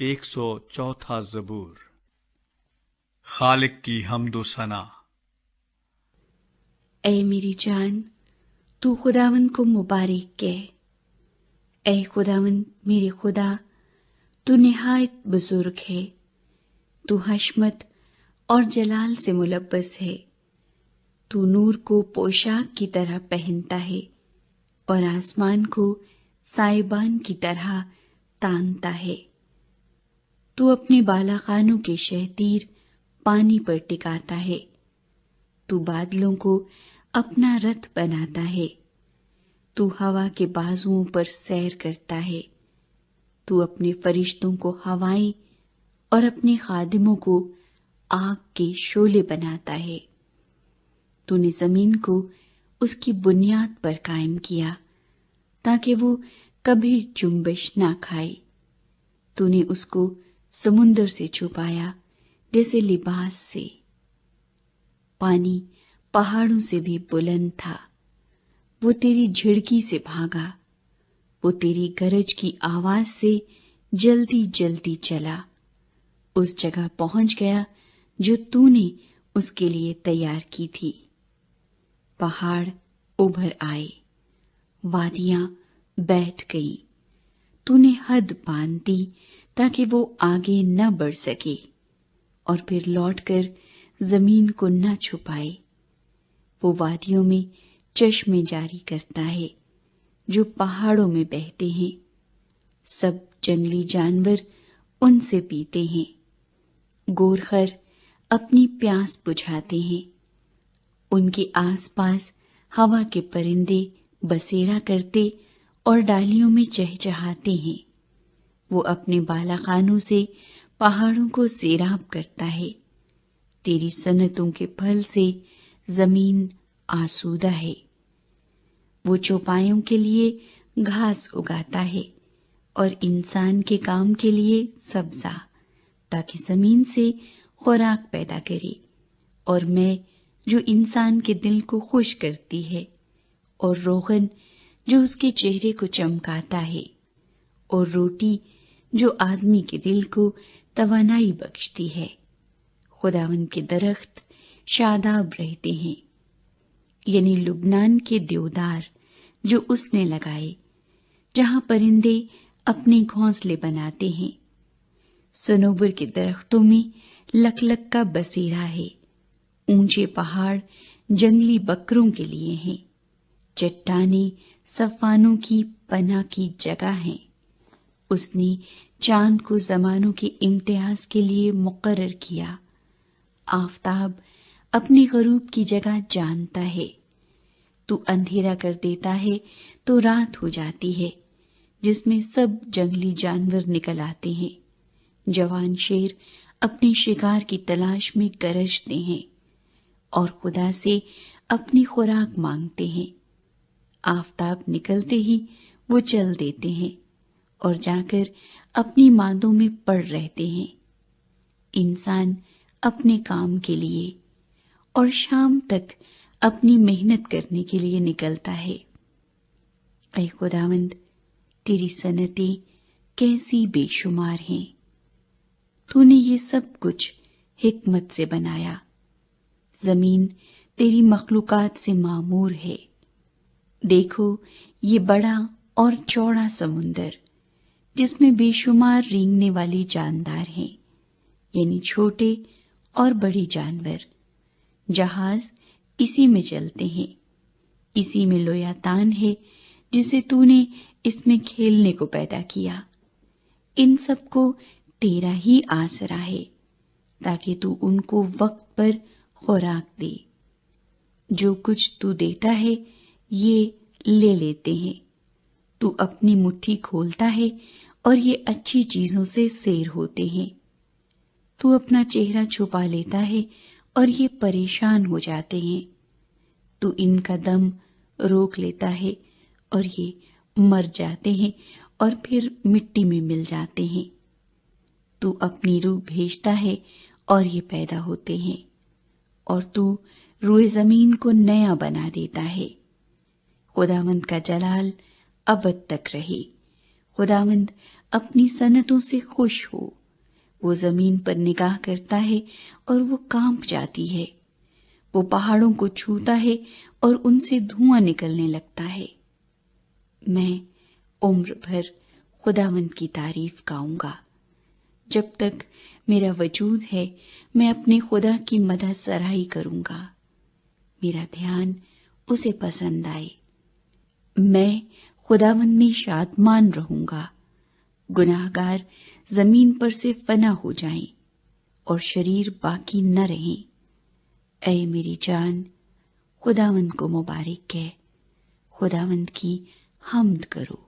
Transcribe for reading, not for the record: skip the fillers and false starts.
104 ज़बूर। खालिक की हम्द व सना। ऐ मेरी जान, तू खुदावंद को मुबारक कह। ऐ खुदावंद मेरे खुदा, तू निहायत बुजुर्ग है। तू हशमत और जलाल से मुलब्बस है। तू नूर को पोशाक की तरह पहनता है और आसमान को साइबान की तरह तानता है। तू अपने बालाखानों के शहतीर पानी पर टिकाता है। तू बादलों को अपना रथ बनाता है। तू हवा के बाजुओं पर सैर करता है। तू अपने फरिश्तों को हवाएं और अपने खादिमों को आग के शोले बनाता है। तूने जमीन को उसकी बुनियाद पर कायम किया ताकि वो कभी जुम्बिश ना खाए। तूने उसको समुंदर से छुपाया जैसे लिबास से। पानी पहाड़ों से भी बुलंद था। वो तेरी झिड़की से भागा। वो तेरी गरज की आवाज से जल्दी जल्दी चला। उस जगह पहुंच गया जो तूने उसके लिए तैयार की थी। पहाड़ उभर आए, वादियां बैठ गई। तूने हद बांध दी ताकि वो आगे न बढ़ सके और फिर लौटकर जमीन को न छुपाए। वो वादियों में चश्मे जारी करता है जो पहाड़ों में बहते हैं। सब जंगली जानवर उनसे पीते हैं। गोरखर अपनी प्यास बुझाते हैं। उनके आसपास हवा के परिंदे बसेरा करते और डालियों में चहचहाते हैं। वो अपने बालाखानों से पहाड़ों को सैराब करता है। तेरी सनतों के फल से जमीन आसूदा है। वो चौपायों के लिए घास उगाता है और इंसान के काम के लिए सब्जा, ताकि जमीन से खुराक पैदा करे। और मैं जो इंसान के दिल को खुश करती है, और रोगन जो उसके चेहरे को चमकाता है, और रोटी जो आदमी के दिल को तवानाई बख्शती है। खुदावन के दरख्त शादाब रहते हैं, यानी लुबनान के देवदार जो उसने लगाए, जहां परिंदे अपने घोंसले बनाते हैं। सनोबर के दरख्तों में लकलक का बसेरा है। ऊंचे पहाड़ जंगली बकरों के लिए हैं। चट्टानें सफानों की पनाह की जगह हैं। उसने चांद को जमानों के इम्तियाज के लिए मुकर्रर किया। आफताब अपने गरूब की जगह जानता है। तू अंधेरा कर देता है तो रात हो जाती है, जिसमें सब जंगली जानवर निकल आते हैं। जवान शेर अपने शिकार की तलाश में गरजते हैं और खुदा से अपनी खुराक मांगते हैं। आफताब निकलते ही वो चल देते हैं और जाकर अपनी मांदों में पड़ रहते हैं। इंसान अपने काम के लिए और शाम तक अपनी मेहनत करने के लिए निकलता है। ऐ खुदावंद, तेरी सनतें कैसी बेशुमार हैं। तूने ये सब कुछ हिकमत से बनाया। जमीन तेरी मखलूकात से मामूर है। देखो, ये बड़ा और चौड़ा समुंदर, जिसमें बेशुमार रेंगने वाले जानदार हैं, यानी छोटे और बड़े जानवर। जहाज इसी में चलते हैं। इसी में लोयातान है जिसे तूने इसमें खेलने को पैदा किया। इन सबको तेरा ही आसरा है, ताकि तू उनको वक्त पर खुराक दे। जो कुछ तू देता है ये ले लेते हैं। तू अपनी मुट्ठी खोलता है और ये अच्छी चीजों से सैर होते हैं। तू अपना चेहरा छुपा लेता है और ये परेशान हो जाते हैं। तू इनका दम रोक लेता है और ये मर जाते हैं और फिर मिट्टी में मिल जाते हैं। तू अपनी रूह भेजता है और ये पैदा होते हैं, और तू रूए जमीन को नया बना देता है। खुदावंद का जलाल अबद तक रहे। खुदावंद अपनी सनतों से खुश हो। वो जमीन पर निगाह करता है और वो कांप जाती है। वो पहाड़ों को छूता है और उनसे धुआं निकलने लगता है। मैं उम्र भर खुदावंद की तारीफ गाऊंगा। जब तक मेरा वजूद है मैं अपने खुदा की मदद सराही करूंगा। मेरा ध्यान उसे पसंद आए। मैं खुदावंद में शादमान रहूंगा। गुनाहगार जमीन पर से फना हो जाएं और शरीर बाकी न रहें। ऐ मेरी जान, खुदावंद को मुबारक कह, खुदावंद की हम्द करो।